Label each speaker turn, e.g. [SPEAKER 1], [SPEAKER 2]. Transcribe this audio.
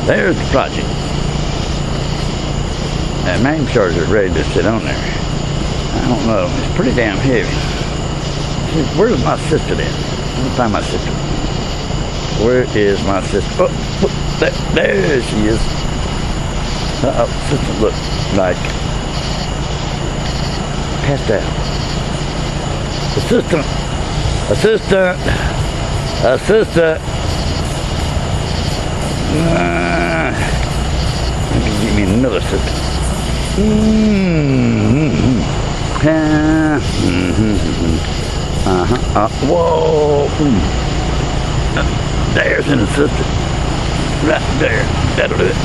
[SPEAKER 1] There's the project. That main charger is ready to sit on there. I don't know. It's pretty damn heavy. Where's my sister then? Let me find my sister. Where is my sister? Oh, there she is. Sister look like passed out. Assistant. Give me another assistant. Whoa. There's an assistant. Right there. That'll do it.